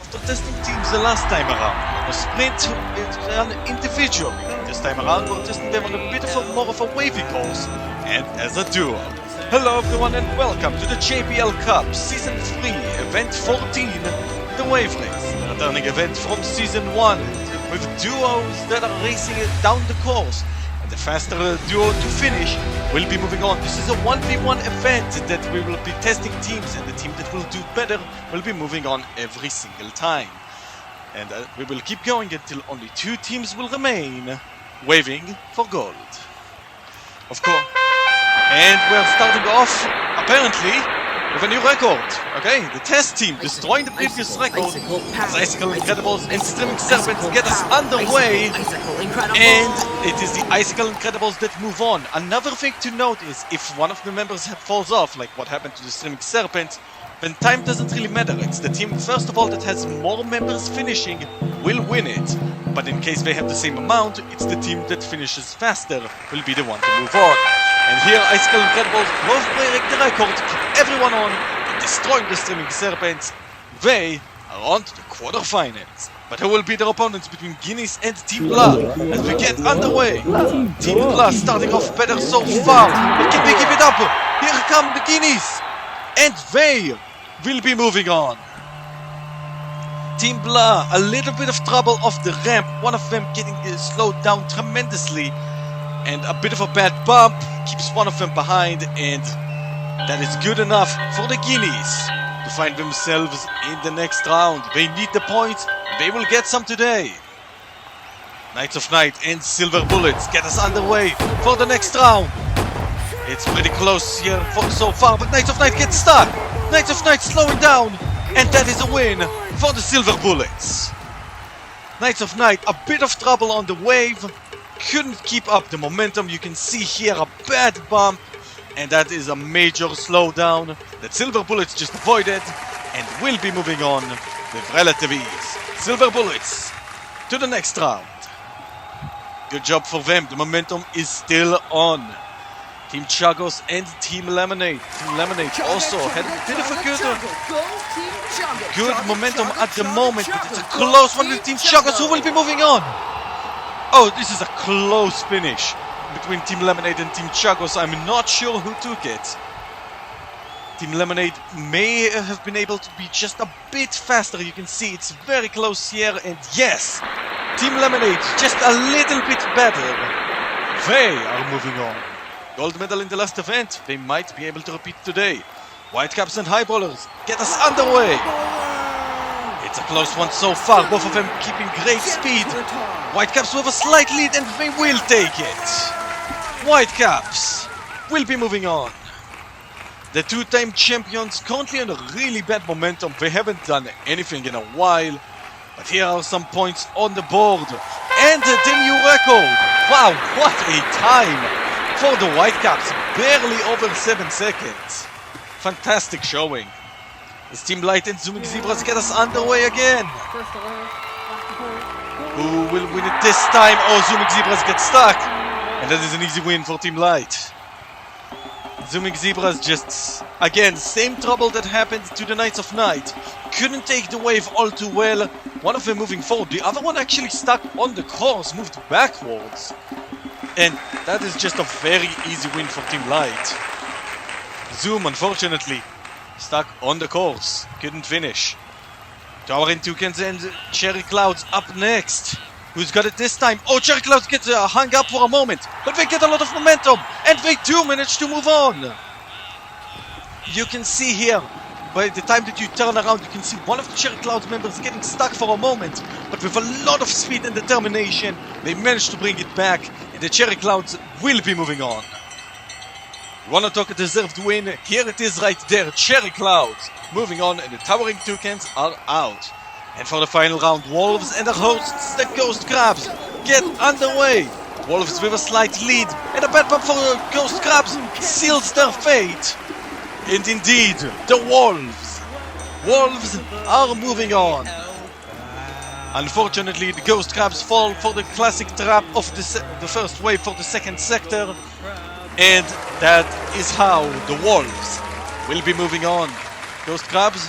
after testing teams the last time around. On a sprint, it's an individual. This time around, we're testing them on a bit of a more of a wavy course, and as a duo. Hello everyone and welcome to the JBL Cup Season 3, Event 14, the Wave Race. A returning event from Season 1, with duos that are racing it down the course. And the faster duo to finish will be moving on. This is a 1v1 event that we will be testing teams, and the team that will do better will be moving on every single time. And we will keep going until only 2 teams will remain, waving for gold. Of course. And we're starting off, apparently, with a new record. Okay, the test team destroying the previous record as Icicle Incredibles and Streaming Serpents get us underway. And it is the Icicle Incredibles that move on. Another thing to note is if one of the members falls off, like what happened to the Streaming Serpent, then time doesn't really matter. It's the team, first of all, that has more members finishing will win it. But in case they have the same amount, it's the team that finishes faster will be the one to move on. And here, Icicle Incredibles both breaking the record to keep everyone on and destroying the Streaming Serpents. They are on to the quarterfinals. But who will be their opponents between Guineas and Team Blah as we get underway? Team Blah starting off better so far. But can they give it up? Here come the Guineas. And they will be moving on. Team Blah, a little bit of trouble off the ramp. One of them getting slowed down tremendously. And a bit of a bad bump keeps one of them behind, and that is good enough for the Guineas to find themselves in the next round. They need the points, they will get some today. Knights of Night and Silver Bullets get us underway for the next round. It's pretty close here for so far, but Knights of Night get stuck. Knights of Night slowing down, and that is a win for the Silver Bullets. Knights of Night, a bit of trouble on the wave. Couldn't keep up the momentum. You can see here a bad bump, and that is a major slowdown that Silver Bullets just avoided and will be moving on with relative ease. Silver Bullets to the next round. Good job for them. The momentum is still on. Team Chagos and Team Lemonade. Team Lemonade also had a bit of a good momentum at the moment, but it's a close one with Team Chagos, who will be moving on. Oh, this is a close finish between Team Lemonade and Team Chagos. I'm not sure who took it. Team Lemonade may have been able to be just a bit faster. You can see it's very close here. And yes, Team Lemonade just a little bit better. They are moving on. Gold medal in the last event. They might be able to repeat today. Whitecaps and Highballers get us underway. It's a close one so far, both of them keeping great speed. Whitecaps with a slight lead, and they will take it. Whitecaps will be moving on. The 2-time champions currently on a really bad momentum. They haven't done anything in a while. But here are some points on the board. And the new record. Wow, what a time for the Whitecaps. Barely over 7 seconds. Fantastic showing. As Team Light and Zooming Zebras get us underway again. Who will win it this time? Oh, Zooming Zebras get stuck. And that is an easy win for Team Light. Zooming Zebras just, again, same trouble that happened to the Knights of Night. Couldn't take the wave all too well. One of them moving forward. The other one actually stuck on the course, moved backwards. And that is just a very easy win for Team Light. Zoom, unfortunately, stuck on the course, couldn't finish. Towering Toucans and Cherry Clouds up next. Who's got it this time? Oh, Cherry Clouds gets hung up for a moment, but they get a lot of momentum, and they do manage to move on. You can see here, by the time that you turn around, you can see one of the Cherry Clouds members getting stuck for a moment, but with a lot of speed and determination, they managed to bring it back, and the Cherry Clouds will be moving on. You wanna talk a deserved win? Here it is right there. Cherry Clouds moving on, and the Towering Toucans are out. And for the final round, Wolves and their hosts, the Ghost Crabs, get underway. Wolves with a slight lead, and a bad bump for Ghost Crabs seals their fate. And indeed, the Wolves are moving on. Unfortunately, the Ghost Crabs fall for the classic trap of the first wave for the second sector. And that is how the Wolves will be moving on. Ghost Crabs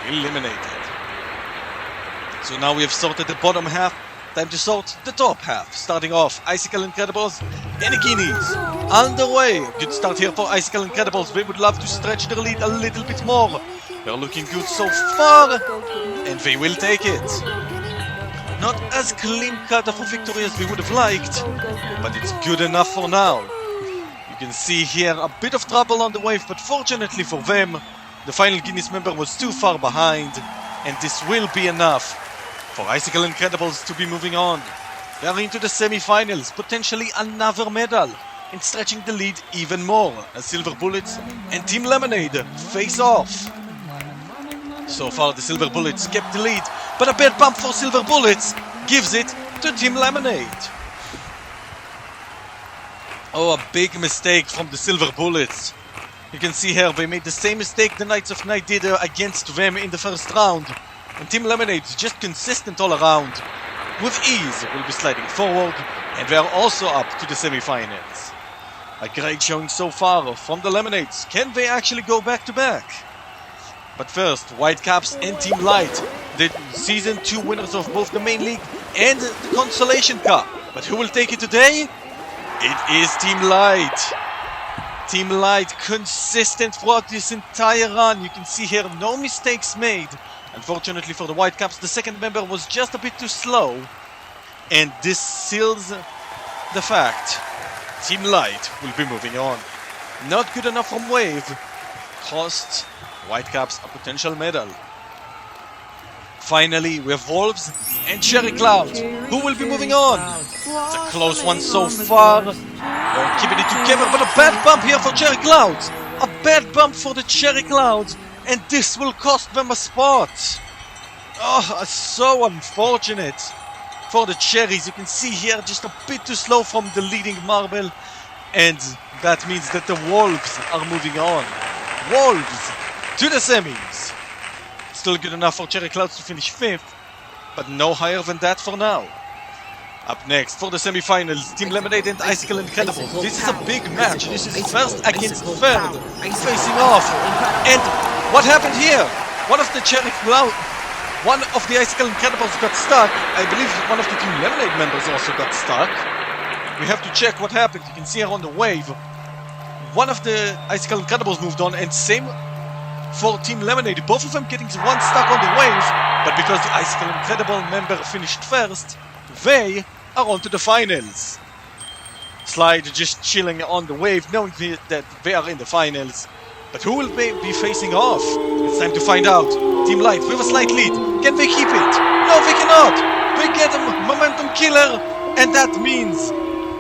eliminated. So now we have sorted the bottom half. Time to sort the top half. Starting off, Icicle Incredibles and Guineas. Underway. Good start here for Icicle Incredibles. They would love to stretch their lead a little bit more. They're looking good so far. And they will take it. Not as clean cut of a victory as we would have liked. But it's good enough for now. You can see here a bit of trouble on the wave. But fortunately for them, the final Guinness member was too far behind. And this will be enough for Icicle Incredibles to be moving on. They are into the semi-finals, potentially another medal, and stretching the lead even more as Silver Bullets and Team Lemonade face off. So far the Silver Bullets kept the lead, but a bad bump for Silver Bullets gives it to Team Lemonade. Oh, a big mistake from the Silver Bullets. You can see here they made the same mistake the Knights of Night did against them in the first round. And Team Lemonade is just consistent all around. With ease, will be sliding forward, and they are also up to the semi-finals. A great showing so far from the Lemonades. Can they actually go back to back? But first, Whitecaps and Team Light, the Season 2 winners of both the Main League and the Consolation Cup. But who will take it today? It is Team Light. Team Light consistent throughout this entire run. You can see here no mistakes made. Unfortunately for the Whitecaps, the second member was just a bit too slow. And this seals the fact. Team Light will be moving on. Not good enough from Wave. Cost Whitecaps a potential medal. Finally, we have Wolves and Cherry Clouds, who will be moving on. It's a close one so far. They're keeping it together, but a bad bump here for Cherry Clouds. A bad bump for the Cherry Clouds. And this will cost them a spot. Oh, so unfortunate for the Cherries. You can see here just a bit too slow from the leading marble. And that means that the Wolves are moving on. Wolves to the semis. Still good enough for Cherry Clouds to finish 5th. But no higher than that for now. Up next for the semi-finals, Team Lemonade and Icicle Incredibles. This is a big match. This is first against third, facing off. And what happened here? One of the Icicle Incredibles got stuck. I believe one of the Team Lemonade members also got stuck. We have to check what happened. You can see here on the wave. One of the Icicle Incredibles moved on, and same for Team Lemonade. Both of them getting one stuck on the wave. But because the Icicle Incredible member finished first, they are on to the finals. Slide just chilling on the wave, knowing that they are in the finals. But who will they be facing off? It's time to find out. Team Light with a slight lead. Can they keep it? No, they cannot. They get a momentum killer. And that means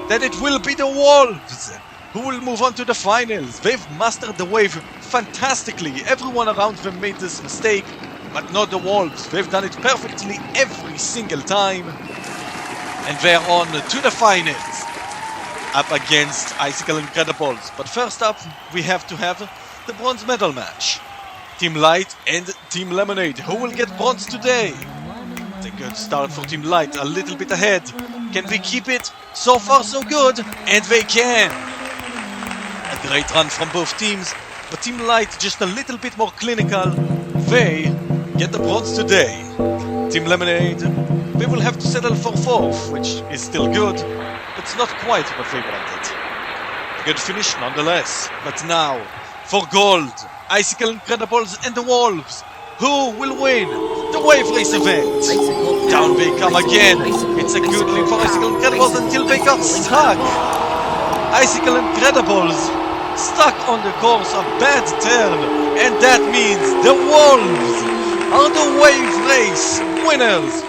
that it will be the Wolves who will move on to the finals. They've mastered the wave fantastically. Everyone around them made this mistake, but not the Wolves. They've done it perfectly every single time. And they're on to the finals. Up against Icicle Incredibles. But first up, we have to have the bronze medal match. Team Light and Team Lemonade. Who will get bronze today? It's a good start for Team Light, a little bit ahead. Can they keep it? So far so good, and they can. A great run from both teams, but Team Light just a little bit more clinical. They get the bronze today. Team Lemonade, they will have to settle for 4th, which is still good. It's not quite what they wanted. A good finish nonetheless. But now, for gold, Icicle Incredibles and the Wolves. Who will win the wave race event? Down they come again. It's a good lead for Icicle Incredibles until they got stuck. Icicle Incredibles stuck on the course, a bad turn. And that means the Wolves are the wave race winners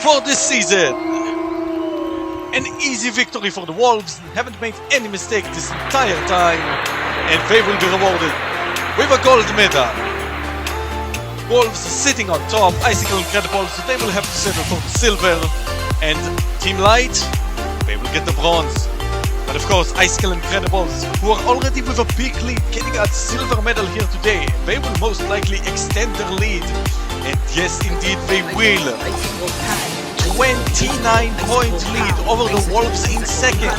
for this season. An easy victory for the Wolves, haven't made any mistake this entire time, and they will be rewarded with a gold medal. Wolves sitting on top, Icicle Incredibles, so they will have to settle for the silver, and Team Light, they will get the bronze. But of course, Icicle Incredibles, who are already with a big lead, getting a silver medal here today, they will most likely extend their lead, and yes indeed they will. 29-point lead over the Wolves in second.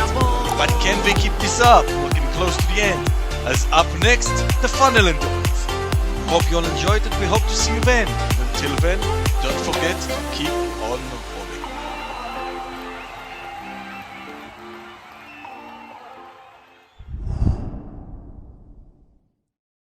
But can they keep this up? We're getting close to the end. As up next, the Funnel Endurance. Hope you all enjoyed it. We hope to see you then. Until then, don't forget to keep